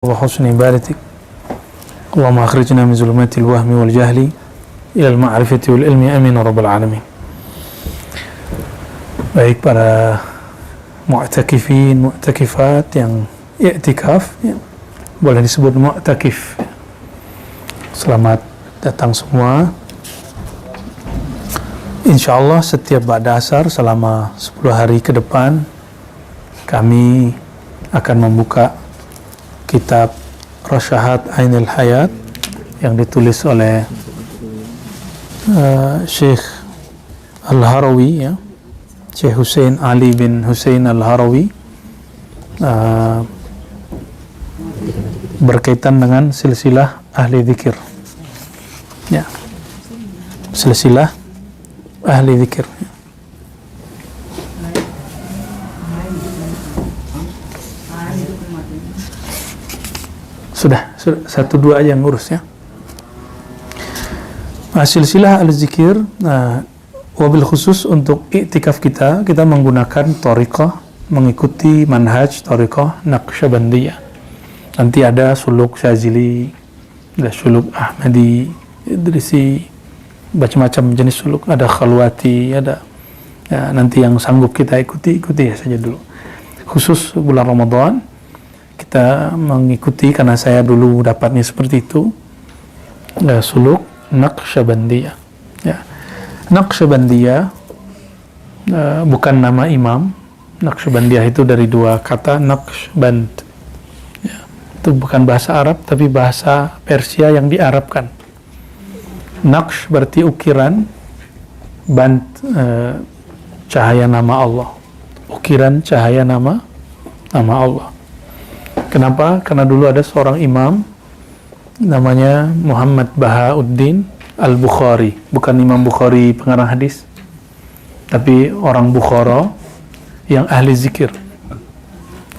وحسن عبادتك اللهم أخرجنا من ظلمات الوهم والجهل إلى المعرفة والعلم آمين رب العالمين. Baik para mu'takifin, mu'takifat yang i'tikaf ya, boleh disebut mu'takif. Selamat datang semua. Insyaallah setiap ba'da asar selama 10 hari ke depan kami akan membuka kitab Rasyahat Ainul Hayat yang ditulis oleh Syekh Al-Harawi ya, Syekh Hussein Ali bin Hussein Al-Harawi, berkaitan dengan silsilah ahli dzikir ya, silsilah ahli dzikir. Sudah satu dua aja yang ngurus ya. Silsilah al-zikir, wabil khusus untuk iktikaf kita menggunakan thariqah, mengikuti manhaj thariqah Naqsyabandiyah. Nanti ada suluk Syazili, ada suluk Ahmadi, Idrisi, macam-macam jenis suluk, ada khalwati, ada ya, nanti yang sanggup kita ikuti ya saja dulu. Khusus bulan Ramadan kita mengikuti, karena saya dulu dapatnya seperti itu, suluk Naqsyabandiyah ya. Naqsyabandiyah bukan nama imam. Naqsyabandiyah itu dari dua kata, Naqsyband ya. Itu bukan bahasa Arab tapi bahasa Persia yang diarabkan. Naqsh berarti ukiran, band cahaya nama Allah, ukiran cahaya nama Allah. Kenapa? Karena dulu ada seorang imam namanya Muhammad Bahauddin Al-Bukhari, bukan Imam Bukhari pengarang hadis, tapi orang Bukhara yang ahli zikir.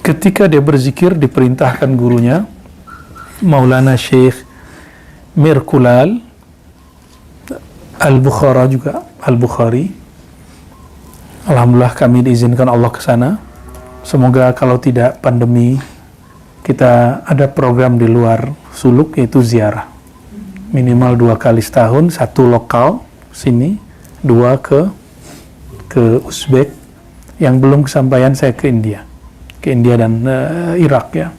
Ketika dia berzikir diperintahkan gurunya Maulana Syekh Mirkulal Al-Bukhara juga Al-Bukhari. Alhamdulillah kami diizinkan Allah ke sana. Semoga kalau tidak pandemi kita ada program di luar suluk, yaitu ziarah minimal 2 kali setahun, 1 lokal sini, 2 ke Uzbek. Yang belum kesampaian saya ke India dan Irak ya,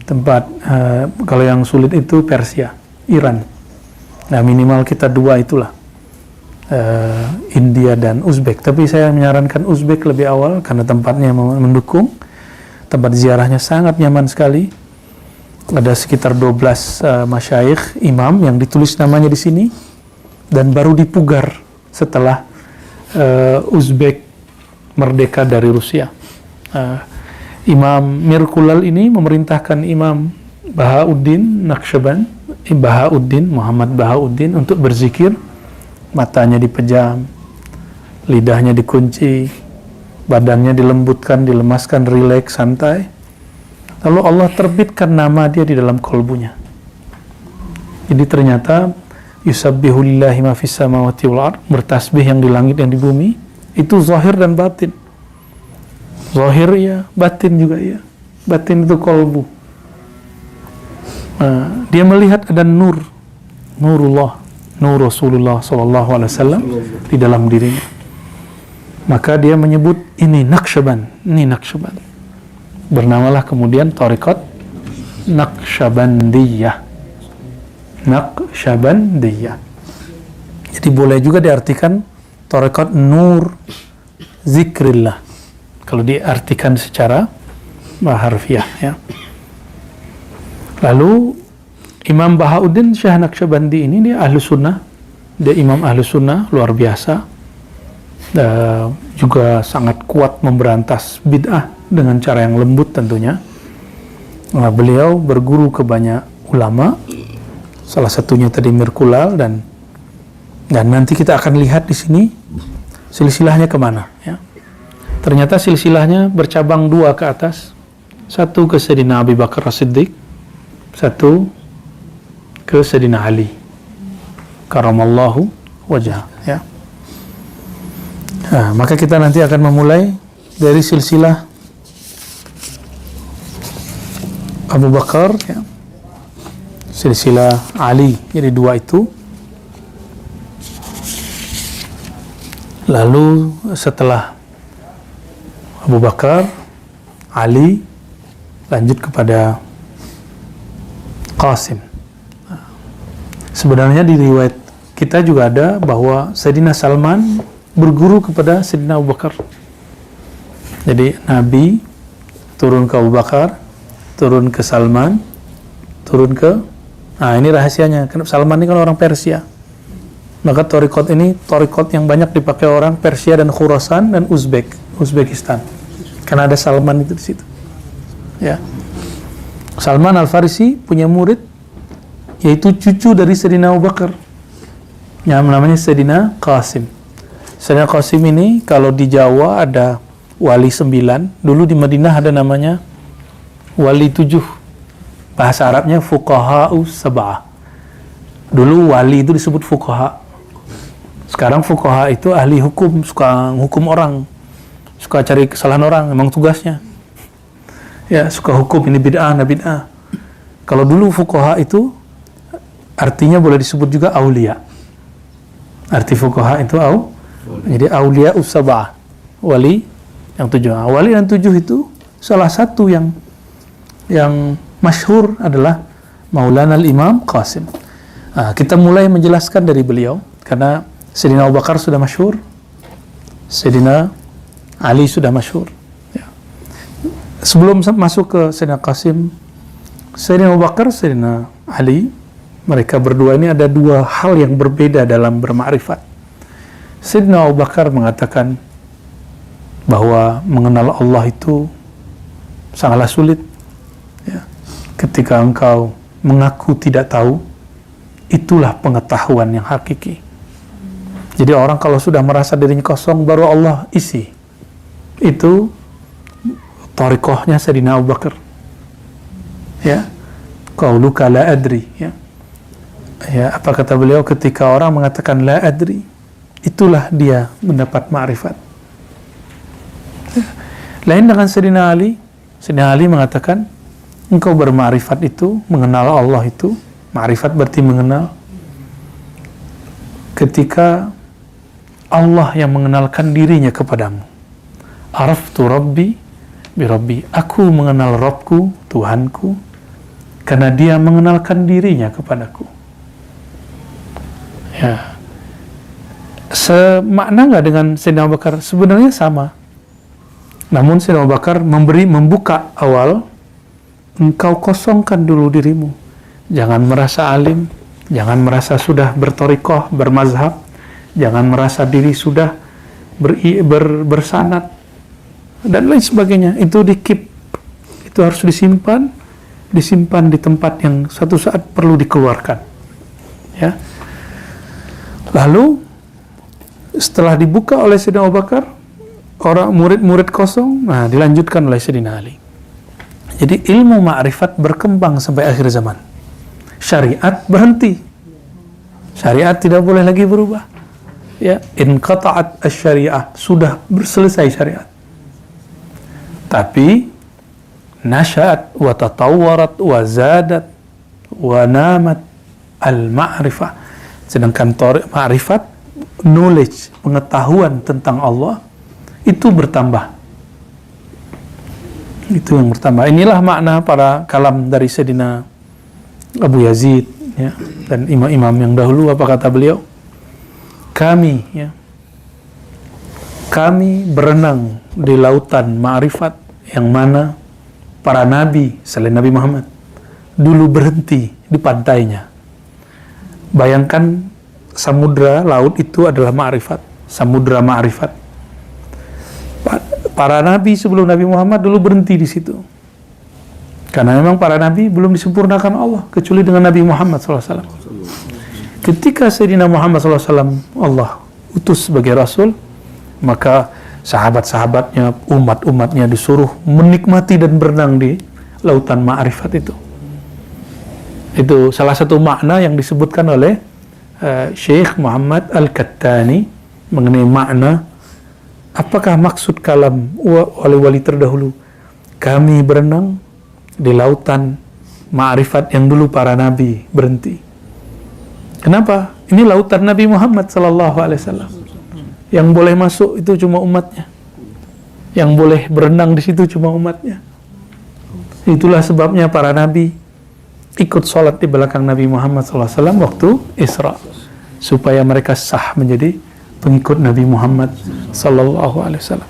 tempat kalau yang sulit itu Persia, Iran. Nah minimal kita 2 itulah, India dan Uzbek. Tapi saya menyarankan Uzbek lebih awal karena tempatnya mendukung. Tempat ziarahnya sangat nyaman sekali. Ada sekitar 12 masyayikh imam yang ditulis namanya di sini, dan baru dipugar setelah Uzbek merdeka dari Rusia. Imam Mirkulal ini memerintahkan Imam Bahauddin Naqsyaband, Muhammad Bahauddin untuk berzikir. Matanya dipejam, lidahnya dikunci, badannya dilembutkan, dilemaskan, rileks, santai. Lalu Allah terbitkan nama dia di dalam kolbunya. Jadi ternyata yusabbihu lillahi ma fis samawati wal ard, bertasbih yang di langit yang di bumi, itu zahir dan batin. Zahir ya, batin juga ya. Batin itu kolbu. Dia melihat ada nurullah, nur Rasulullah sallallahu alaihi wasallam di dalam dirinya. Maka dia menyebut ini Naqsyaband, ini Naqsyaband. Bernamalah kemudian thariqat Naqsyabandiyah. Naqsyabandiyah. Jadi boleh juga diartikan thariqat nur zikrillah, kalau diartikan secara harfiah ya. Lalu Imam Bahauddin Syekh Naqsyabandi ini dia ahlu sunnah, dia imam ahlu sunnah luar biasa. Juga sangat kuat memberantas bid'ah dengan cara yang lembut tentunya. Beliau berguru ke banyak ulama, salah satunya tadi Mirkulal, dan nanti kita akan lihat di sini silsilahnya kemana ya. Ternyata silsilahnya bercabang 2 ke atas, 1 ke Sayyidina Abu Bakar As-Siddiq, 1 ke Sayyidina Ali karamallahu wajhah ya. Maka kita nanti akan memulai dari silsilah Abu Bakar, ya, silsilah Ali, jadi dua itu. Lalu setelah Abu Bakar, Ali, lanjut kepada Qasim. Sebenarnya di riwayat kita juga ada bahwa Sayyidina Salman berguru kepada Sayyidina Abu Bakar. Jadi Nabi turun ke Abu Bakar, turun ke Salman, turun ke... Nah, ini rahasianya. Kenapa Salman ini kan orang Persia. Maka torikot ini torikot yang banyak dipakai orang Persia dan Khurasan dan Uzbekistan. Karena ada Salman itu di situ. Ya. Salman Al-Farisi punya murid yaitu cucu dari Sayyidina Abu Bakar. Yang namanya Sayyidina Qasim. Sayyidina Qasim ini kalau di Jawa ada wali 9, dulu di Madinah ada namanya wali 7. Bahasa Arabnya fuqaha'u sab'ah. Dulu wali itu disebut fuqaha. Sekarang fuqaha itu ahli hukum, suka hukum orang, suka cari kesalahan orang, memang tugasnya. Ya, suka hukum, ini bid'ah, nah bid'ah. Kalau dulu fuqaha itu artinya boleh disebut juga aulia. Arti fuqaha itu jadi aulia usabah, wali yang 7. Nah, wali yang 7 itu salah satu yang masyhur adalah Maulana Al-Imam Qasim. Nah, kita mulai menjelaskan dari beliau karena Sayyidina Abu Bakar sudah masyhur, Sayyidina Ali sudah masyhur. Sebelum masuk ke Sayyidina Qasim, Sayyidina Abu Bakar, Sayyidina Ali, mereka berdua ini ada dua hal yang berbeda dalam bermakrifat. Sayyidina Abu Bakar mengatakan bahwa mengenal Allah itu sangatlah sulit. Ya. Ketika engkau mengaku tidak tahu, itulah pengetahuan yang hakiki. Jadi orang kalau sudah merasa dirinya kosong, baru Allah isi. Itu tariqahnya Sayyidina Abu Bakar. Ya. Qauluka la adri, ya. Ya, apa kata beliau ketika orang mengatakan la adri, itulah dia mendapat ma'rifat. Ya. Lain dengan Sayyidina Ali. Sayyidina Ali mengatakan engkau berma'rifat itu, mengenal Allah itu, ma'rifat berarti mengenal. Ketika Allah yang mengenalkan dirinya kepadamu. Araftu Rabbi birabbi, aku mengenal Rabbku, Tuhanku, karena dia mengenalkan dirinya kepadaku. Ya, semakna nggak dengan Sayyidina Abu Bakar? Sebenarnya sama. Namun Sayyidina Abu Bakar membuka awal, engkau kosongkan dulu dirimu. Jangan merasa alim, jangan merasa sudah bertorikoh, bermazhab, jangan merasa diri sudah bersanad dan lain sebagainya. Itu di-keep, itu harus disimpan di tempat yang suatu saat perlu dikeluarkan. Ya. Lalu setelah dibuka oleh Sayyidina Abu Bakar, orang murid-murid kosong, nah dilanjutkan oleh Sayyidina Ali. Jadi ilmu ma'rifat berkembang sampai akhir zaman. Syariat berhenti. Syariat tidak boleh lagi berubah. Ya, inqata'at asy-syariah, sudah selesai syariat. Tapi nasya'at wa tatawwarat wa zadat wa namat al-ma'rifah. Sedangkan ma'rifat, knowledge, pengetahuan tentang Allah itu bertambah. Itu yang bertambah. Inilah makna para kalam dari Sayyidina Abu Yazid, ya, dan imam-imam yang dahulu. Apa kata beliau? Kami berenang di lautan ma'rifat yang mana para nabi selain Nabi Muhammad dulu berhenti di pantainya. Bayangkan samudra laut itu adalah ma'rifat, samudra ma'rifat. Para nabi sebelum Nabi Muhammad dulu berhenti di situ. Karena memang para nabi belum disempurnakan Allah kecuali dengan Nabi Muhammad SAW. Ketika Sayyidina Muhammad SAW Allah utus sebagai Rasul, maka sahabat-sahabatnya, umat-umatnya disuruh menikmati dan berenang di lautan ma'rifat itu. Itu salah satu makna yang disebutkan oleh Syekh Muhammad Al-Kattani mengenai makna apakah maksud kalam wali-wali terdahulu. Kami berenang di lautan ma'rifat yang dulu para nabi berhenti. Kenapa? Ini lautan Nabi Muhammad sallallahu alaihi wasallam. Yang boleh masuk itu cuma umatnya. Yang boleh berenang di situ cuma umatnya. Itulah sebabnya para nabi ikut sholat di belakang Nabi Muhammad sallallahu alaihi wasallam waktu Isra, supaya mereka sah menjadi pengikut Nabi Muhammad sallallahu alaihi wasallam.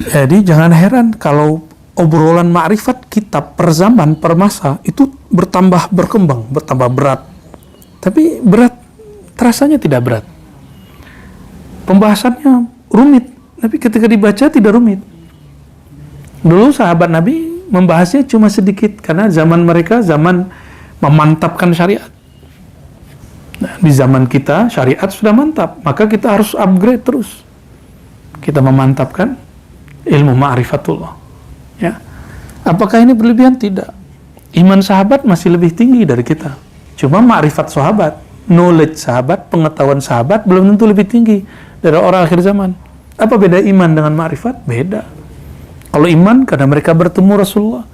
Jadi jangan heran kalau obrolan ma'rifat kitab per zaman, per masa itu bertambah berkembang, bertambah berat. Tapi berat terasanya tidak berat. Pembahasannya rumit, tapi ketika dibaca tidak rumit. Dulu sahabat Nabi membahasnya cuma sedikit karena zaman mereka zaman memantapkan syariat. Nah, di zaman kita syariat sudah mantap, maka kita harus upgrade terus. Kita memantapkan ilmu ma'rifatullah. Ya. Apakah ini berlebihan? Tidak. Iman sahabat masih lebih tinggi dari kita. Cuma ma'rifat sahabat, knowledge sahabat, pengetahuan sahabat belum tentu lebih tinggi dari orang akhir zaman. Apa beda iman dengan ma'rifat? Beda. Kalau iman karena mereka bertemu Rasulullah,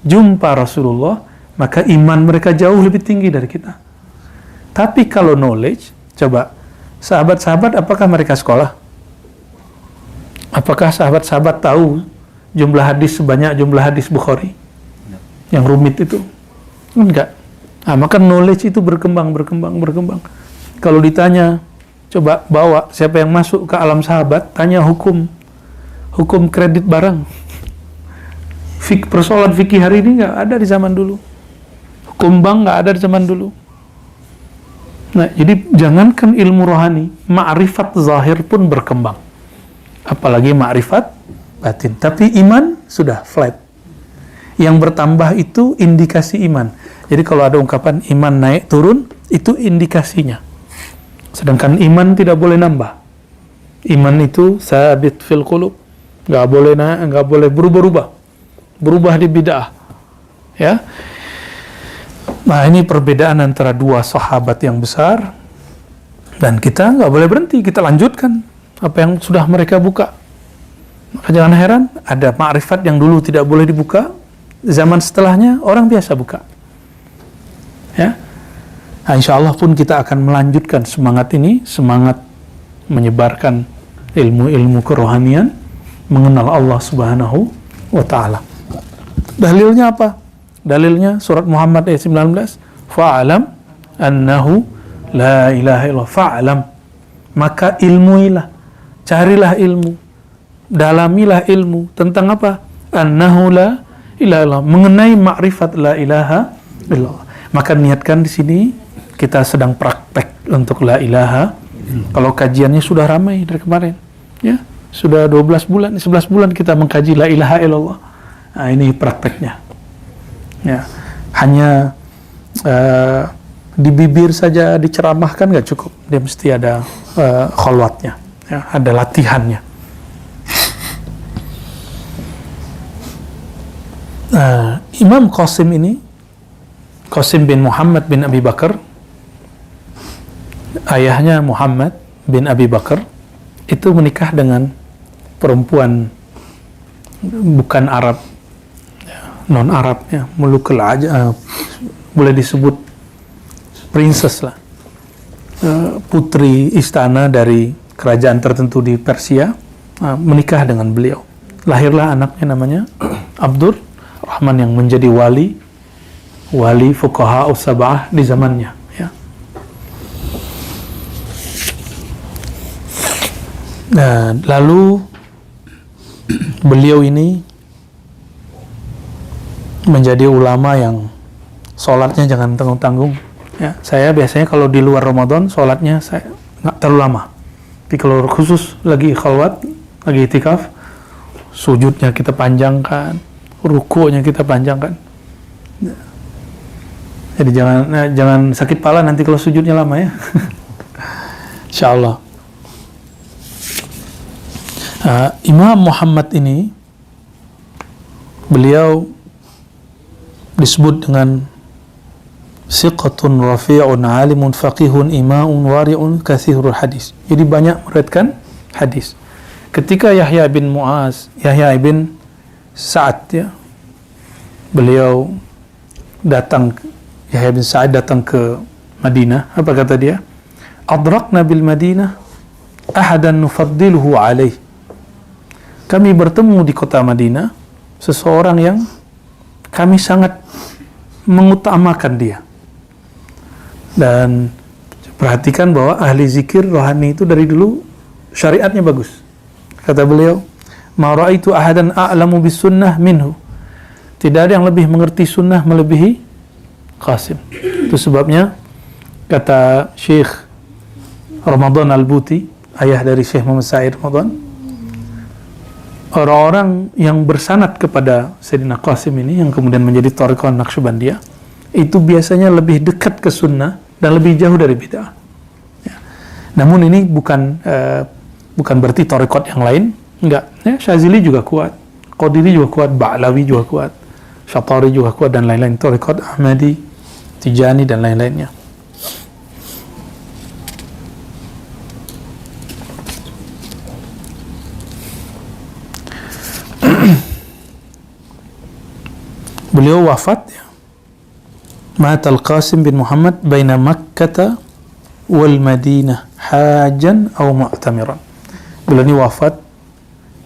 jumpa Rasulullah, maka iman mereka jauh lebih tinggi dari kita. Tapi kalau knowledge, coba sahabat-sahabat apakah mereka sekolah? Apakah sahabat-sahabat tahu jumlah hadis sebanyak jumlah hadis Bukhari? Yang rumit itu? Enggak. Nah, maka knowledge itu berkembang. Kalau ditanya, coba bawa siapa yang masuk ke alam sahabat, tanya hukum kredit barang. Persoalan fikih hari ini nggak ada di zaman dulu. Hukum bank nggak ada di zaman dulu. Nah, jadi jangankan ilmu rohani, ma'rifat zahir pun berkembang. Apalagi ma'rifat batin. Tapi iman sudah flat. Yang bertambah itu indikasi iman. Jadi kalau ada ungkapan iman naik turun, itu indikasinya. Sedangkan iman tidak boleh nambah. Iman itu sabit fil qulub. Nggak boleh naik, nggak boleh berubah di bid'ah. Ya. Nah, ini perbedaan antara dua sahabat yang besar, dan kita nggak boleh berhenti, kita lanjutkan apa yang sudah mereka buka. Maka jangan heran ada ma'rifat yang dulu tidak boleh dibuka, zaman setelahnya orang biasa buka. Ya. Nah, insya Allah pun kita akan melanjutkan semangat ini, semangat menyebarkan ilmu-ilmu kerohanian, mengenal Allah Subhanahu wa ta'ala. Dalilnya apa? Dalilnya surat Muhammad ayat 19, fa'alam annahu la ilaha illallah. Fa'alam, maka ilmuilah, carilah ilmu, dalamilah ilmu tentang apa? Annahu la ilaha illallah, mengenai ma'rifat la ilaha illallah. Maka niatkan di sini kita sedang praktek untuk la ilaha. Kalau kajiannya sudah ramai dari kemarin, ya sudah 12 bulan, 11 bulan kita mengkaji la ilaha illallah. Nah, ini prakteknya. Ya, hanya di bibir saja diceramahkan nggak cukup, dia mesti ada kholwatnya, ya, ada latihannya. Imam Qasim ini, Qasim bin Muhammad bin Abi Bakar, ayahnya Muhammad bin Abi Bakar, itu menikah dengan perempuan bukan Arab, non Arab, ya, mulukul aja, boleh disebut princess lah, putri istana dari kerajaan tertentu di Persia, menikah dengan beliau. Lahirlah anaknya namanya Abdur Rahman yang menjadi wali fuqaha us-sab'ah di zamannya, ya. Nah, lalu beliau ini menjadi ulama yang sholatnya jangan tanggung-tanggung, ya. Saya biasanya kalau di luar Ramadan sholatnya saya nggak terlalu lama, tapi kalau khusus lagi khalwat, lagi itikaf, sujudnya kita panjangkan, rukunya kita panjangkan. Jadi jangan sakit pala nanti kalau sujudnya lama, ya. Insyaallah. Imam Muhammad ini, beliau disebut dengan siqatun rafi'un alimun faqihun ima'un wari'un kathirul hadis. Jadi banyak meriwayatkan hadis. Ketika Yahya bin Sa'ad ya. Beliau datang, Yahya bin Sa'ad datang ke Madinah. Apa kata dia? Adrakna bil Madinah ahadan nufaddiluhu alaih. Kami bertemu di kota Madinah seseorang yang kami sangat mengutamakan dia. Dan perhatikan bahwa ahli zikir rohani itu dari dulu syariatnya bagus. Kata beliau, ma ra'aitu ahadan a'lamu bis sunnah minhu. Tidak ada yang lebih mengerti sunnah melebihi Qasim. Itu sebabnya kata Syekh Ramadan Al-Buti, ayah dari Syekh Muhammad Said Ramadan, orang-orang yang bersanad kepada Sayyidina Qasim ini yang kemudian menjadi thariqah Naqsyabandiyah itu biasanya lebih dekat ke sunnah dan lebih jauh dari bid'ah. Ya. Namun ini bukan berarti thariqat yang lain, enggak. Ya, Syazili juga kuat, Qadiri juga kuat, Ba'lawi juga kuat, Syatari juga kuat dan lain-lain. Thariqat Ahmadi, Tijani dan lain-lainnya. Beliau wafat ya. Mata Al-Qasim bin Muhammad baina Makkah wal Madinah hajan atau mu'tamiran. Beliau ini wafat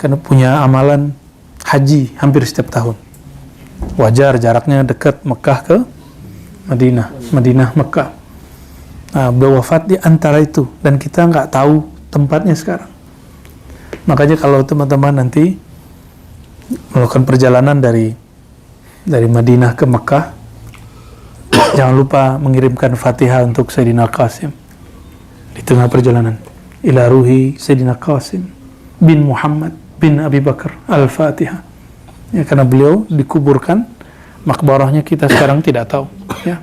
karena punya amalan haji hampir setiap tahun. Wajar jaraknya dekat Mekah ke Madinah, Madinah Mekah. Nah, beliau wafat di antara itu dan kita nggak tahu tempatnya sekarang. Makanya kalau teman-teman nanti melakukan perjalanan dari Madinah ke Mekah, jangan lupa mengirimkan Fatihah untuk Sayyidina Qasim di tengah perjalanan. Ila ruhi Sayyidina Qasim bin Muhammad bin Abi Bakar Al-Fatihah. Ya, karena beliau dikuburkan, makbarahnya kita sekarang tidak tahu. Ya.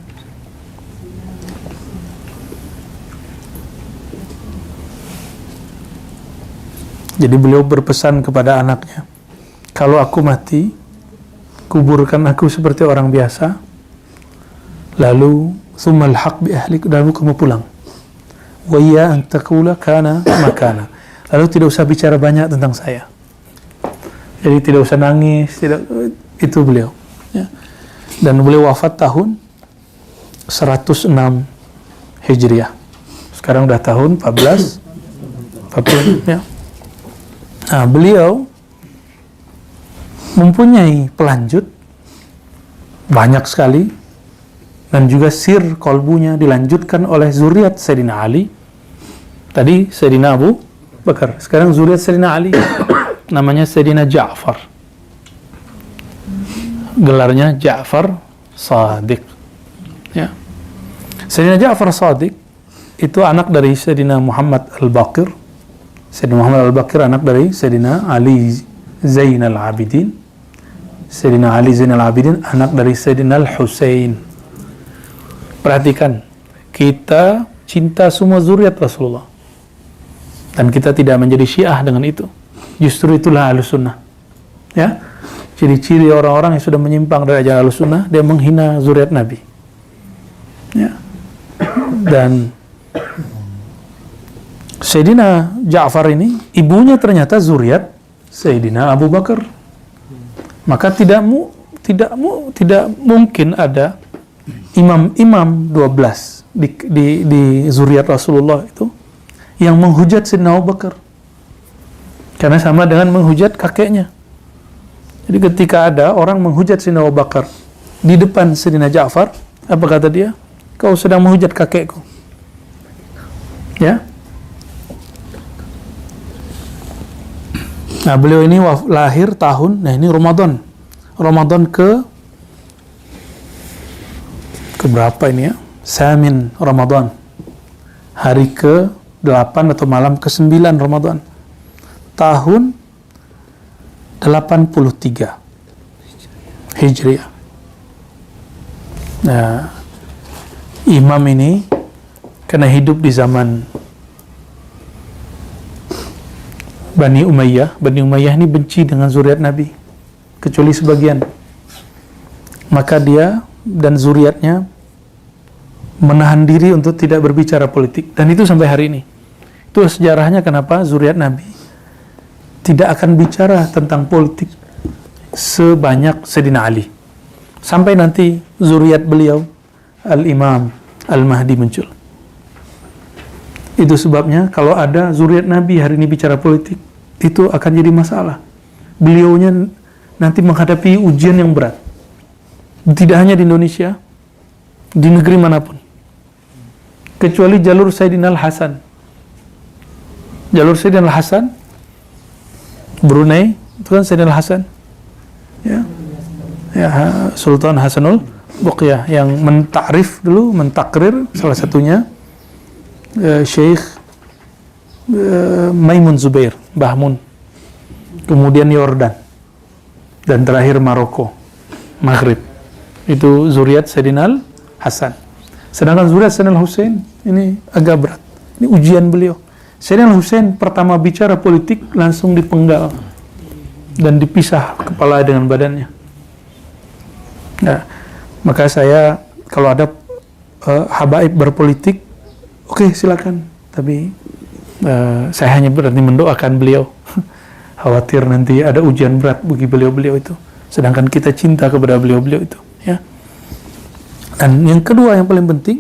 Jadi beliau berpesan kepada anaknya, kalau aku mati, kuburkan aku seperti orang biasa, lalu thumma alhaq bi ahlik, lalu kamu pulang. Wa ya an taqula kana makana. Lalu tidak usah bicara banyak tentang saya. Jadi tidak usah nangis, itu beliau. Ya. Dan beliau wafat tahun 106 Hijriah. Sekarang udah tahun 1440 ya. Nah, beliau mempunyai pelanjut banyak sekali dan juga sir kolbunya dilanjutkan oleh zuriat Sayyidina Ali. Tadi Sayyidina Abu Bakar, sekarang zuriat Sayyidina Ali namanya Sayyidina Ja'far, gelarnya Ja'far Shadiq ya. Sayyidina Ja'far Shadiq itu anak dari Sayyidina Muhammad Al-Baqir. Sayyidina Muhammad Al-Baqir anak dari Sayyidina Ali Zainal Abidin. Sayyidina Ali Zainal Abidin anak dari Sayyidina Al-Husain. Perhatikan, kita cinta semua zuriat Rasulullah dan kita tidak menjadi Syiah dengan itu. Justru itulah Ahlus Sunnah ya. Ciri-ciri orang-orang yang sudah menyimpang dari ajaran Ahlus Sunnah, dia menghina zuriat Nabi ya. Dan Sayyidina Ja'far ini ibunya ternyata zuriat Sayyidina Abu Bakar. Maka tidak mungkin ada imam-imam 12 di zuriat Rasulullah itu yang menghujat Sayyidina Abu Bakar, karena sama dengan menghujat kakeknya. Jadi ketika ada orang menghujat Sayyidina Abu Bakar di depan Sayyidina Ja'far, apa kata dia? Kau sedang menghujat kakekku ya. Nah, beliau ini lahir tahun, nah ini Ramadan ke berapa ini ya? Samin Ramadan, hari ke-8 atau malam ke-9 Ramadan, tahun 83 Hijriah. Nah, imam ini karena hidup di zaman Bani Umayyah. Bani Umayyah ini benci dengan zuriat Nabi, kecuali sebagian. Maka dia dan zuriatnya menahan diri untuk tidak berbicara politik. Dan itu sampai hari ini. Itu sejarahnya kenapa zuriat Nabi tidak akan bicara tentang politik. sebanyak Sayyidina Ali. Sampai nanti zuriat beliau Al-Imam Al-Mahdi muncul. Itu sebabnya kalau ada zuriat Nabi hari ini bicara politik, itu akan jadi masalah. Beliaunya nanti menghadapi ujian yang berat. Tidak hanya di Indonesia, di negeri manapun. Kecuali jalur Sayyidina Al-Hasan. Jalur Sayyidina Al-Hasan, Brunei, itu kan Sayyidina Al-Hasan. Ya, Sultan Hasanul Bolkiah yang mentakrir salah satunya Syekh Maimun Zubair, Bahmun, kemudian Yordan, dan terakhir Maroko, Maghrib. Itu zuriat Sayyidina Al-Hasan. Sedangkan zuriat Sayyidina Al-Husain ini agak berat. Ini ujian beliau. Sayyidina Al-Husain pertama bicara politik langsung dipenggal dan dipisah kepala dengan badannya. Nah, maka saya kalau ada habaib berpolitik, oke, silakan. Tapi saya hanya berani mendoakan beliau. Khawatir nanti ada ujian berat bagi beliau-beliau itu. Sedangkan kita cinta kepada beliau-beliau itu. Ya. Dan yang kedua yang paling penting,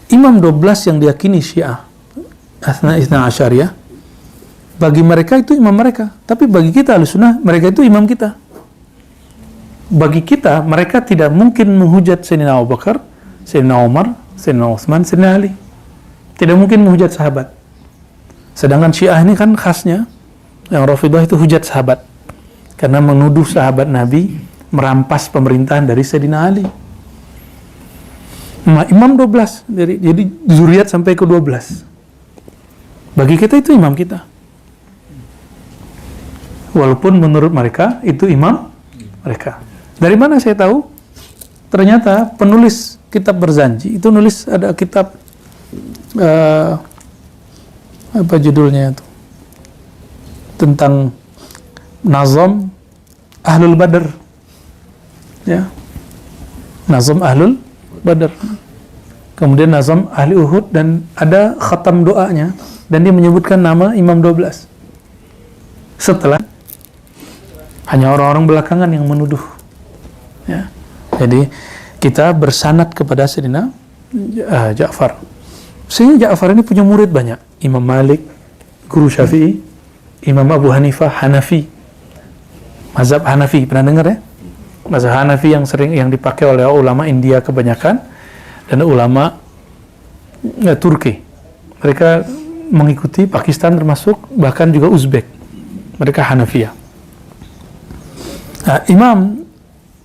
Imam 12 yang diyakini Syiah, Itsna Asyariyah, bagi mereka itu imam mereka. Tapi bagi kita Ahlussunnah, mereka itu imam kita. Bagi kita, mereka tidak mungkin menghujat Sayyidina Abu Bakar, Sayyidina Umar, Sayyidina Utsman, Sayyidina Ali. Tidak mungkin menghujat sahabat. Sedangkan Syiah ini kan khasnya, yang Rafidhah itu hujat sahabat. Karena menuduh sahabat Nabi merampas pemerintahan dari Sayyidina Ali. Nah, imam 12, jadi zuriat sampai ke 12. Bagi kita itu imam kita. Walaupun menurut mereka itu imam mereka. Dari mana saya tahu? Ternyata penulis kitab Berzanji itu nulis, ada kitab apa judulnya itu, tentang Nazam Ahlul Badr, ya, Nazam Ahlul Badr, kemudian Nazam Ahli Uhud, dan ada khatam doanya, dan dia menyebutkan nama Imam 12 setelah hanya orang-orang belakangan yang menuduh, ya. Jadi kita bersanad kepada Sayyidina Ja'far. Sehingga Ja'far ini punya murid banyak. Imam Malik, guru Syafi'i, Imam Abu Hanifah, Hanafi, mazhab Hanafi, pernah dengar ya? Mazhab Hanafi yang sering dipakai oleh ulama India kebanyakan, dan ulama Turki. Mereka mengikuti Pakistan termasuk, bahkan juga Uzbek. Mereka Hanafiyah. Nah, Imam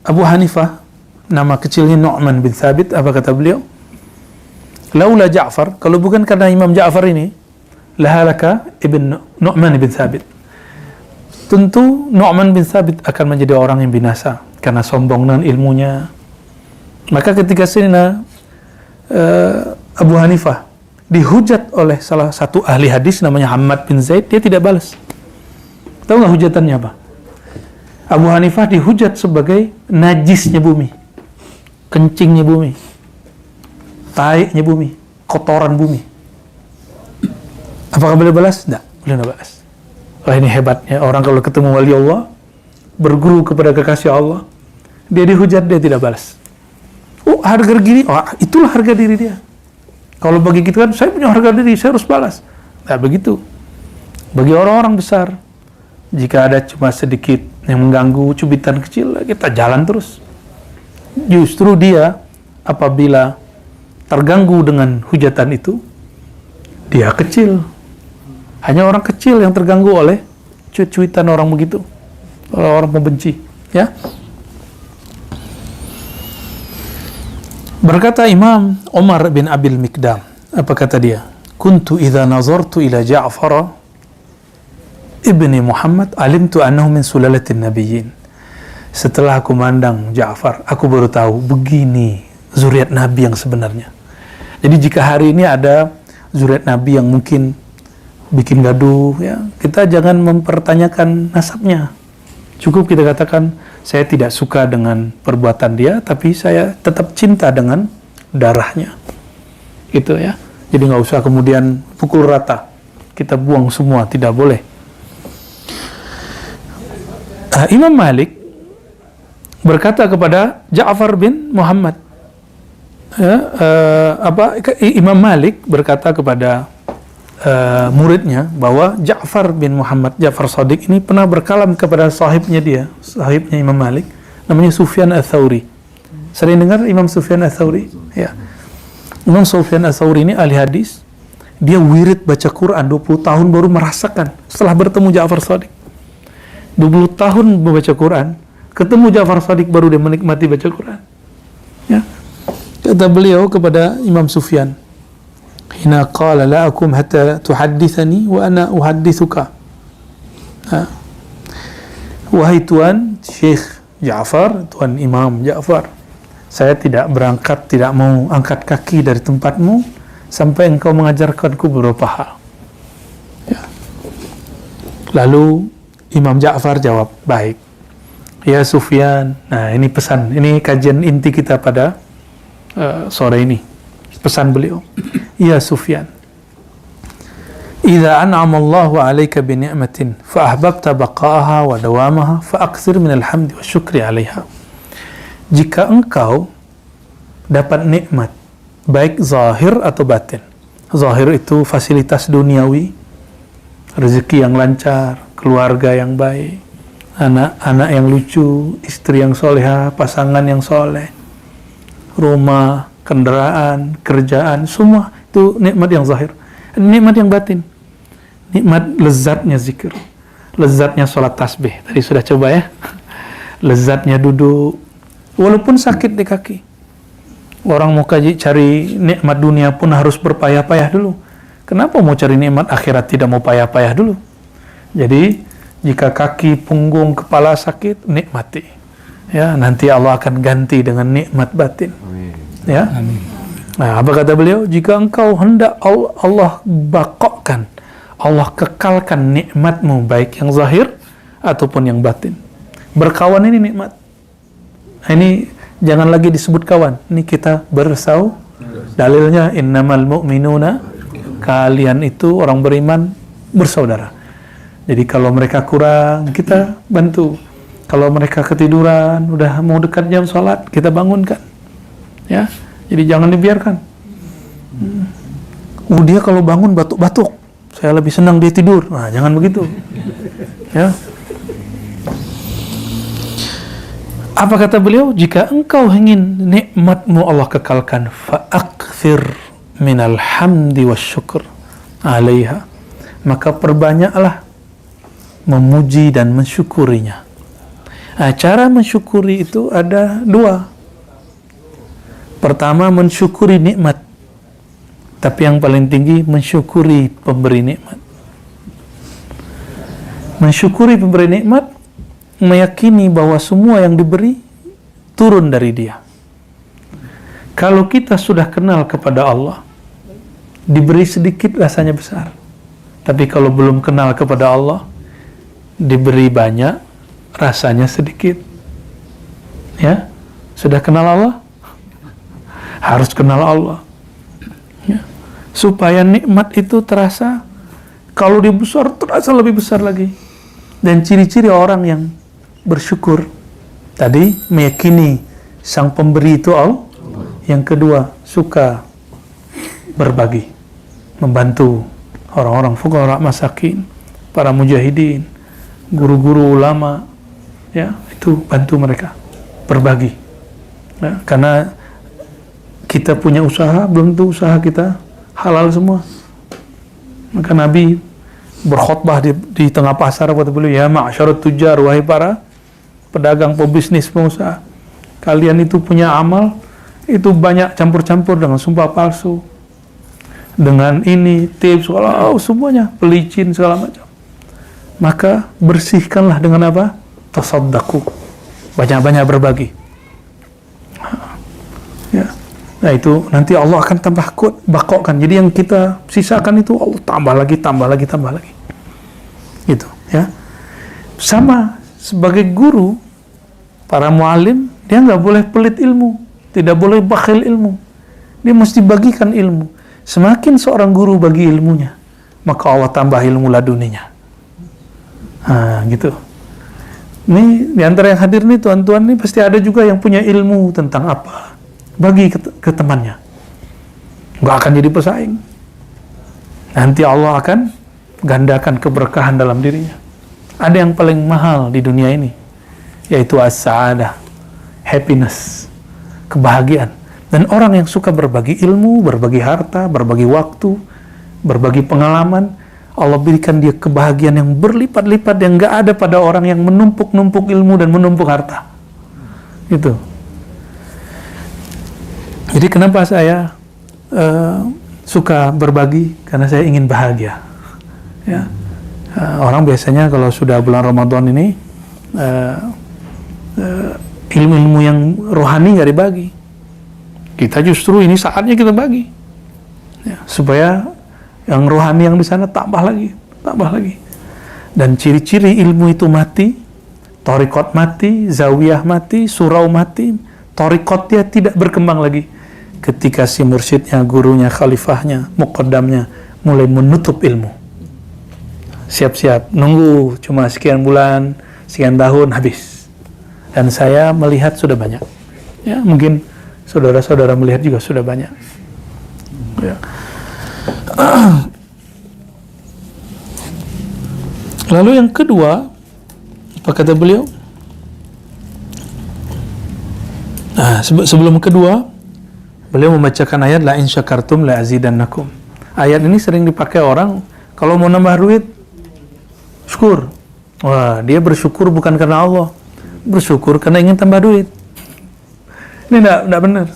Abu Hanifah, nama kecilnya Nu'man bin Thabit, apa kata beliau? Laula Ja'far, kalau bukan karena Imam Ja'far ini, lahalaka ibn Nu'man bin Thabit. Tentu Nu'man bin Thabit akan menjadi orang yang binasa karena sombong dengan ilmunya. Maka ketika Sayyidina Abu Hanifah dihujat oleh salah satu ahli hadis namanya Hammad bin Zaid, dia tidak balas. Tahu nggak hujatannya apa? Abu Hanifah dihujat sebagai najisnya bumi, kencingnya bumi, taiknya bumi, kotoran bumi. Apakah boleh balas? Tidak, boleh tidak balas. Wah, ini hebatnya orang kalau ketemu wali Allah, berguru kepada kekasih Allah, dia dihujat, dia tidak balas. Oh, harga diri, oh, itulah harga diri dia. Kalau bagi kita kan, saya punya harga diri, saya harus balas. Nah, begitu. Bagi orang-orang besar, jika ada cuma sedikit yang mengganggu, cubitan kecil, kita jalan terus. Justru dia, apabila terganggu dengan hujatan itu, dia kecil. Hanya orang kecil yang terganggu oleh cuitan orang begitu, orang pembenci, ya. Berkata Imam Umar bin Abil Mikdam, apa kata dia? Kuntu idza nazartu ila Ja'far ibni Muhammad alimtu annahu min sulalatin nabiyyin. Setelah aku mandang Ja'far, aku baru tahu begini zuriat Nabi yang sebenarnya. Jadi jika hari ini ada zuriat Nabi yang mungkin bikin gaduh, ya, kita jangan mempertanyakan nasabnya. Cukup kita katakan, saya tidak suka dengan perbuatan dia, tapi saya tetap cinta dengan darahnya. Gitu ya. Jadi nggak usah kemudian pukul rata. Kita buang semua, tidak boleh. Imam Malik berkata kepada Ja'far bin Muhammad, Imam Malik berkata kepada muridnya bahwa Ja'far bin Muhammad, Ja'far Shadiq ini pernah berkalam kepada sahibnya Imam Malik, namanya Sufyan Ats-Tsauri. Sering dengar Imam Sufyan Ats-Tsauri? Ya. Imam Sufyan Ats-Tsauri ini ahli hadis. Dia wirid baca Quran 20 tahun baru merasakan setelah bertemu Ja'far Shadiq. 20 tahun membaca Quran, ketemu Ja'far Shadiq baru dia menikmati baca Quran. Ya. Kata beliau kepada Imam Sufyan, "Hina qala la akum hatta tuhaddithani wa ana uhaddithuka." Wahai Tuan Syekh Ja'far, Tuan Imam Ja'far, saya tidak berangkat, tidak mau angkat kaki dari tempatmu sampai engkau mengajarkanku beberapa hal. Ya. Lalu Imam Ja'far jawab, baik. Ya Sufyan, nah ini pesan, ini kajian inti kita pada sore ini. Pesan beliau, ya Sufyan, idza an'ama Allahu 'alaika bi ni'matin fa ahbabta baqa'aha wa dawamaha fa aktsir min al-hamdi wa syukri 'alaiha. Jika engkau dapat nikmat baik zahir atau batin. Zahir itu fasilitas duniawi, rezeki yang lancar, keluarga yang baik, anak-anak yang lucu, istri yang soleha, pasangan yang soleh, rumah, kendaraan, kerjaan, semua itu nikmat yang zahir. Nikmat yang batin, nikmat lezatnya zikir, lezatnya sholat tasbih. Tadi sudah coba ya, lezatnya duduk, walaupun sakit di kaki. Orang mau cari nikmat dunia pun harus berpayah-payah dulu. Kenapa mau cari nikmat akhirat tidak mau payah-payah dulu? Jadi jika kaki, punggung, kepala sakit, nikmati. Ya, nanti Allah akan ganti dengan nikmat batin. Amin. Ya. Amin. Nah, apa kata beliau? Jika engkau hendak Allah bakokkan, Allah kekalkan nikmatmu baik yang zahir ataupun yang batin. Berkawan ini nikmat. Ini jangan lagi disebut kawan. Ini kita bersau. Dalilnya innamal mu'minuna, kalian itu orang beriman bersaudara. Jadi kalau mereka kurang, kita bantu. Kalau mereka ketiduran, udah mau dekat jam sholat, kita bangunkan. Ya, jadi jangan dibiarkan. Dia kalau bangun batuk-batuk, saya lebih senang dia tidur. Nah, jangan begitu. Ya. Apa kata beliau? Jika engkau ingin nikmatmu Allah kekalkan, fa'akthir minal hamdi wasyukur alaiha, maka perbanyaklah memuji dan mensyukurinya. Nah, cara mensyukuri itu ada dua. Pertama, mensyukuri nikmat. Tapi yang paling tinggi, mensyukuri pemberi nikmat. Mensyukuri pemberi nikmat, meyakini bahwa semua yang diberi turun dari Dia. Kalau kita sudah kenal kepada Allah, diberi sedikit rasanya besar. Tapi kalau belum kenal kepada Allah, diberi banyak rasanya sedikit. Ya, sudah kenal Allah, harus kenal Allah. Ya. Supaya nikmat itu terasa, kalau dia besar terasa lebih besar lagi. Dan ciri-ciri orang yang bersyukur tadi, meyakini sang pemberi itu Allah. Yang kedua, suka berbagi, membantu orang-orang fuqara, masakin, para mujahidin, guru-guru ulama, ya, itu bantu mereka, berbagi. Ya, karena kita punya usaha, belum tentu usaha kita halal semua. Maka Nabi berkhutbah di tengah pasar, kata beliau, ya ma'syarat tujar, wahai para pedagang, pebisnis, pengusaha, kalian itu punya amal, itu banyak campur-campur dengan sumpah palsu, dengan ini, tips, semuanya, pelicin, segala macam. Maka bersihkanlah dengan apa? Tasaddaqu, banyak-banyak berbagi. Ya. Nah itu nanti Allah akan tambah bakokkan. Jadi yang kita sisakan itu Allah tambah lagi, tambah lagi, tambah lagi. Gitu, ya. Sama sebagai guru, para muallim, dia nggak boleh pelit ilmu, tidak boleh bakhil ilmu. Dia mesti bagikan ilmu. Semakin seorang guru bagi ilmunya, maka Allah tambah ilmu laduninya. Nah, gitu. Ini di antara yang hadir nih tuan-tuan nih pasti ada juga yang punya ilmu tentang apa. Bagi ke temannya. Nggak akan jadi pesaing. Nanti Allah akan gandakan keberkahan dalam dirinya. Ada yang paling mahal di dunia ini, yaitu as-sa'adah, happiness, kebahagiaan. Dan orang yang suka berbagi ilmu, berbagi harta, berbagi waktu, berbagi pengalaman, Allah berikan dia kebahagiaan yang berlipat-lipat yang nggak ada pada orang yang menumpuk-numpuk ilmu dan menumpuk harta. Itu. Jadi kenapa saya suka berbagi? Karena saya ingin bahagia. Ya. Orang biasanya kalau sudah bulan Ramadan ini ilmu-ilmu yang rohani nggak dibagi. Kita justru ini saatnya kita bagi, ya, supaya yang rohani yang di sana tambah lagi. Dan ciri-ciri ilmu itu mati, thariqat mati, zawiyah mati, surau mati, thariqatnya tidak berkembang lagi. Ketika si mursyidnya, gurunya, khalifahnya, muqaddamnya mulai menutup ilmu. Siap-siap, nunggu cuma sekian bulan, sekian tahun, habis. Dan saya melihat sudah banyak. Ya, mungkin saudara-saudara melihat juga sudah banyak. Ya. Lalu yang kedua, apa kata beliau? Nah, sebelum kedua, beliau membacakan ayat la in syakartum la azidannakum. Ayat ini sering dipakai orang kalau mau nambah duit, syukur. Wah, dia bersyukur bukan karena Allah, bersyukur karena ingin tambah duit. Ini enggak benar.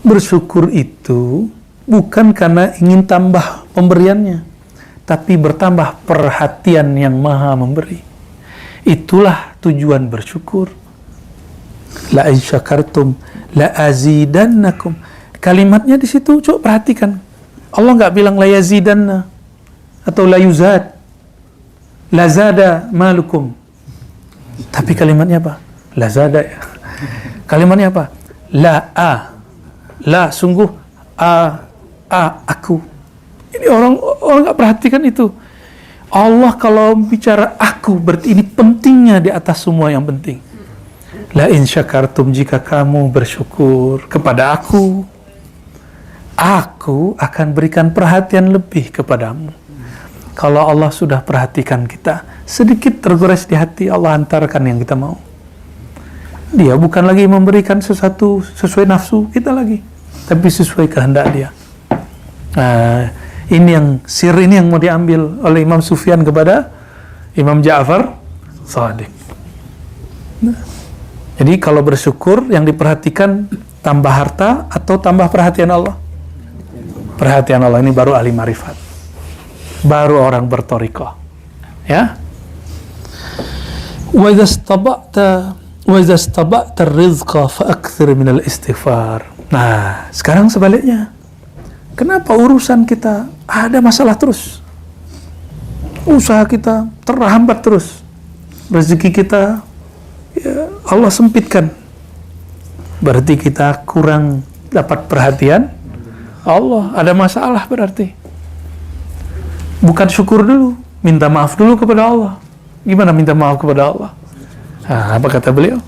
Bersyukur itu bukan karena ingin tambah pemberiannya, tapi bertambah perhatian yang maha memberi. Itulah tujuan bersyukur. La in syakartum la azidannakum. Kalimatnya di situ coba perhatikan. Allah nggak bilang la yazidanna atau la yuzad, la zada malukum. Tapi kalimatnya apa? La zada ya. Kalimatnya apa? La sungguh aku. Ini orang nggak perhatikan itu. Allah kalau bicara aku berarti ini pentingnya di atas semua yang penting. La in syakartum, jika kamu bersyukur kepada aku akan berikan perhatian lebih kepadamu. Kalau Allah sudah perhatikan kita, sedikit tergores di hati, Allah antarkan yang kita mau. Dia bukan lagi memberikan sesuatu sesuai nafsu kita lagi, tapi sesuai kehendak dia. Nah, ini yang sir ini yang mau diambil oleh Imam Sufyan kepada Imam Ja'far Shadiq. Nah, jadi kalau bersyukur yang diperhatikan tambah harta atau tambah perhatian Allah? Perhatian Allah. Ini baru ahli marifat, baru orang berthariqah. Ya. Wa idza istaba'ta ar-rizqa fa'akthir min al-istighfar. Nah, sekarang sebaliknya. Kenapa urusan kita ada masalah terus? Usaha kita terhambat terus. Rezeki kita ya Allah sempitkan. Berarti kita kurang dapat perhatian Allah. Ada masalah berarti. Bukan syukur dulu, minta maaf dulu kepada Allah. Gimana minta maaf kepada Allah? Nah, apa kata beliau?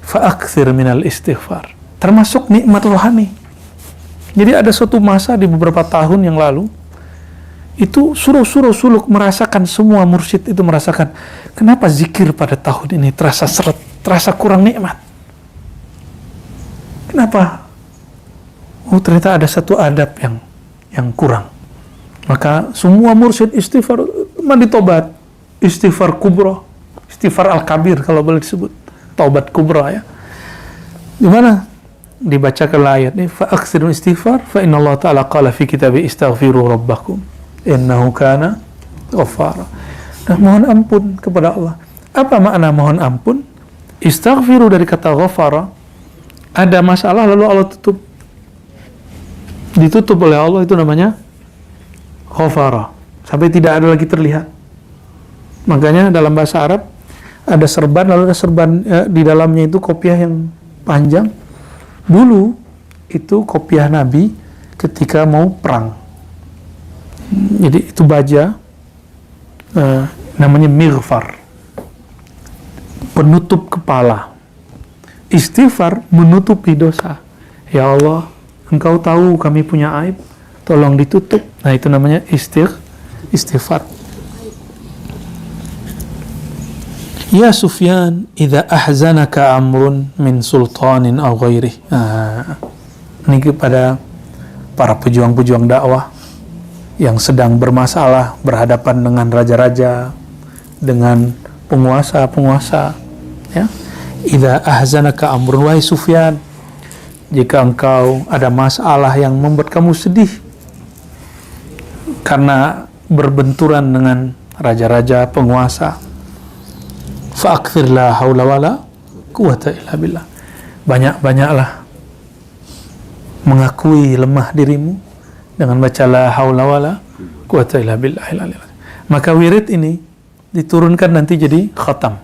Fa'akthir minal istighfar. Termasuk nikmat rohani. Jadi ada suatu masa di beberapa tahun yang lalu, itu suruh suluk merasakan, semua mursyid itu merasakan, kenapa zikir pada tahun ini terasa seret, terasa kurang nikmat. Kenapa? Oh, ternyata ada satu adab yang kurang. Maka semua mursyid istighfar, mandi tobat, istighfar kubra, istighfar al-kabir kalau boleh disebut, taubat kubra ya. Di mana dibacakan ayat ini, fa'aksiru istighfar fa inna Allah ta'ala qala fi kitabi istaghfiru rabbakum innahu kana ghaffara. Nah, mohon ampun kepada Allah. Apa makna mohon ampun? Istaghfiru dari kata ghafara, ada masalah lalu Allah ditutup oleh Allah, itu namanya ghafara, sampai tidak ada lagi terlihat. Makanya dalam bahasa Arab ada serban, lalu ada serban di dalamnya itu kopiah yang panjang. Dulu itu kopiah Nabi ketika mau perang. Jadi itu baja namanya mighfar. penutup kepala. Istighfar menutupi dosa. Ya Allah, Engkau tahu kami punya aib, tolong ditutup. Nah, itu namanya istighfar. Ya Sufyan, idza ahzanaka amrun min sultanin aw ghairih. Ini kepada para pejuang-pejuang dakwah yang sedang bermasalah, berhadapan dengan raja-raja, dengan penguasa-penguasa, ya. Idza ahzanaka amrun, wahai Sufyan, jika engkau ada masalah yang membuat kamu sedih karena berbenturan dengan raja-raja, penguasa, fa'akthir la haula wala quwata illa billah. Banyak-banyaklah mengakui lemah dirimu dengan baca la haula wala quwata illa billah. Maka wirid ini diturunkan nanti jadi khatam.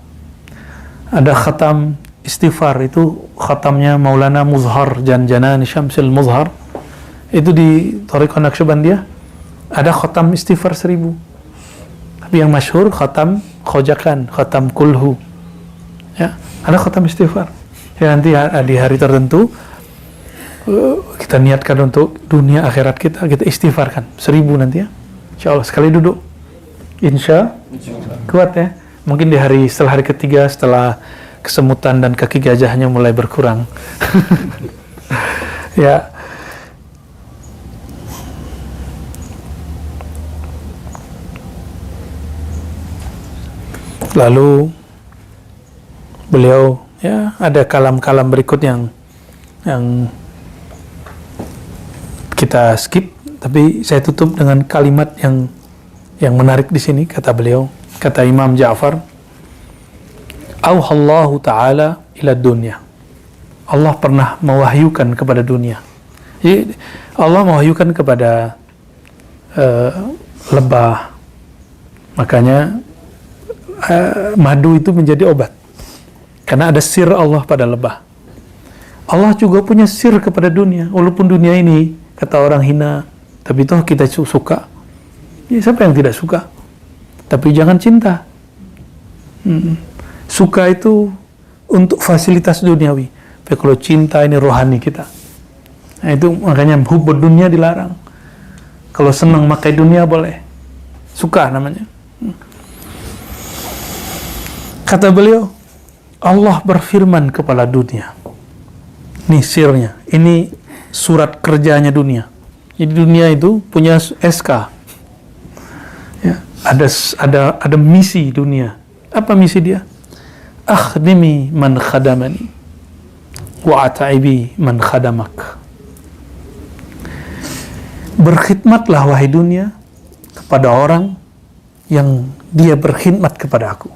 Ada khatam istighfar, itu khatamnya Maulana Muzhar Janjanani Syamsil Muzhar, itu di Thariqah Naqsyabandiyah. Ada khatam istighfar 1000, tapi yang masyhur khatam khojakan, khatam kulhu, ya. Ada khatam istighfar ya, nanti di hari tertentu kita niatkan untuk dunia akhirat kita istighfarkan 1000 nanti, ya, insyaallah. Sekali duduk insya kuat, ya. Mungkin di setelah hari ketiga, setelah kesemutan dan kaki gajahnya mulai berkurang. Ya. Lalu beliau, ya, ada kalam-kalam berikut yang kita skip, tapi saya tutup dengan kalimat yang menarik di sini. Kata beliau, kata Imam Ja'far, auhallahu ta'ala ila dunya. Allah pernah mewahyukan kepada dunia. Jadi Allah mewahyukan kepada lebah. Makanya madu itu menjadi obat, karena ada sir Allah pada lebah. Allah juga punya sir kepada dunia. Walaupun dunia ini kata orang hina, tapi toh kita suka. Ya, siapa yang tidak suka? Tapi jangan cinta. Suka itu untuk fasilitas duniawi. Tapi kalau cinta ini rohani kita. Nah, itu makanya hubbud dunia dilarang. Kalau senang makai dunia boleh. Suka namanya. Kata beliau, Allah berfirman kepada dunia. Ini sirnya. Ini surat kerjanya dunia. Jadi dunia itu punya SK. Ya, ada misi dunia. Apa misi dia? Akhdimi man khadamani wa ataibi man khadamak. Berkhidmatlah wahai dunia kepada orang yang dia berkhidmat kepada aku.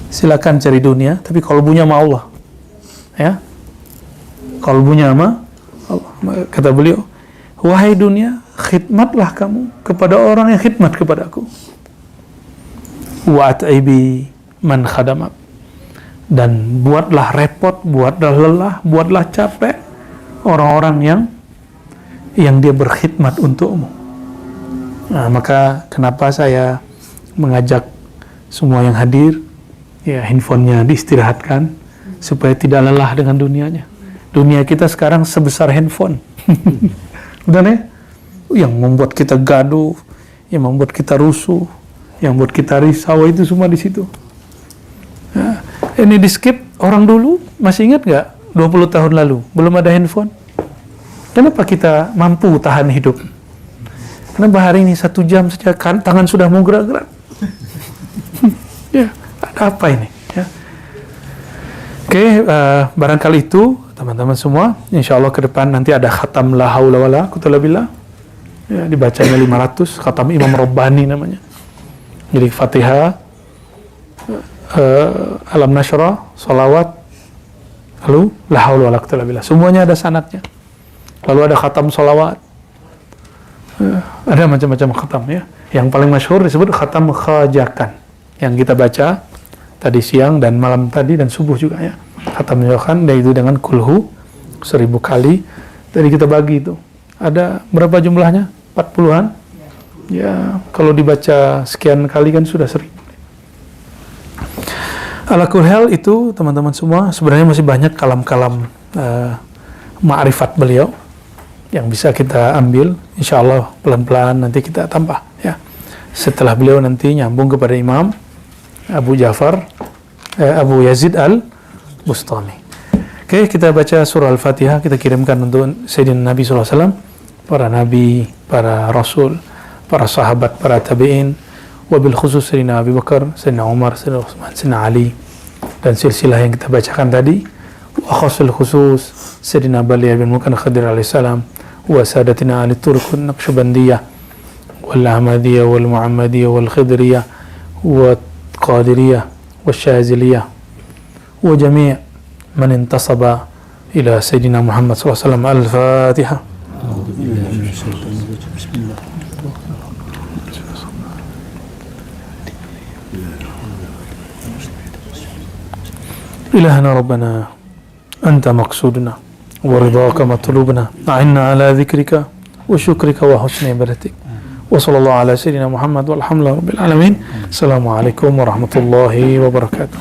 Silakan cari dunia, tapi kalbunya sama Allah, ya. Kalbunya sama Allah. Kata beliau, wahai dunia, khidmatlah kamu kepada orang yang khidmat kepada aku. Wa ataibi man khadamak. Dan buatlah repot, buatlah lelah, buatlah capek orang-orang yang dia berkhidmat untukmu. Nah, maka kenapa saya mengajak semua yang hadir, ya, handphonenya diistirahatkan supaya tidak lelah dengan dunianya. Dunia kita sekarang sebesar handphone. Benar, ya? Yang membuat kita gaduh, yang membuat kita rusuh, yang membuat kita risau, itu semua di situ. Nah, ini di skip. Orang dulu masih ingat nggak 20 tahun lalu belum ada handphone? Kenapa kita mampu tahan hidup? Kenapa hari ini 1 jam saja tangan sudah mau gerak-gerak? Ya, ada apa ini? Ya. Oke, barangkali itu teman-teman semua. Insya Allah ke depan nanti ada khatam la haula wala quwwata illa billah. Ya, dibacanya 500, khatam Imam Rabbani namanya. Jadi Fatihah, Alam Nashrah, salawat, lalu la haula wala quwwata illa billah. Semuanya ada sanadnya. Lalu ada khatam salawat. Ada macam-macam khatam, ya. Yang paling masyhur disebut khatam khajakan, yang kita baca tadi siang dan malam tadi dan subuh juga, ya. Khatam khajakan, dan itu dengan kulhu 1000 kali. Tadi kita bagi itu. Ada berapa jumlahnya? 40-an? Ya, kalau dibaca sekian kali kan sudah 1000. Ala kulli hal itu teman-teman semua, sebenarnya masih banyak kalam-kalam ma'rifat beliau yang bisa kita ambil. Insya Allah pelan-pelan nanti kita tambah ya. Setelah beliau nanti nyambung kepada Imam Abu Yazid al-Bustami. Oke, kita baca surah Al-Fatihah, kita kirimkan untuk Sayyidina Nabi SAW, para nabi, para rasul, para sahabat, para tabi'in, wabil khusus Sayyidina Abu Bakar, Sayyidina Umar, Sayyidina Utsman, Sayyidina Ali, dan silsilah yang kita bacakan tadi, wa khusul khusus Sayyidina Bali bin Mukan Khadir alaihissalam, wa sadatina ahli turkun Naqsyabandiyah, wal Ahmadiyah, wal Muhammadiyah, wal Khidriyah, wa Qadiriyah, wa Syaziliyah, wa jami' man intasaba ila Sayyidina Muhammad SAW. Al-Fatihah. إلهنا ربنا أنت مقصودنا ورضاك مطلوبنا أعنا على ذكرك وشكرك وحسن عبادتك وصلى الله على سيدنا محمد والحمد لله رب العالمين. السلام عليكم ورحمة الله وبركاته.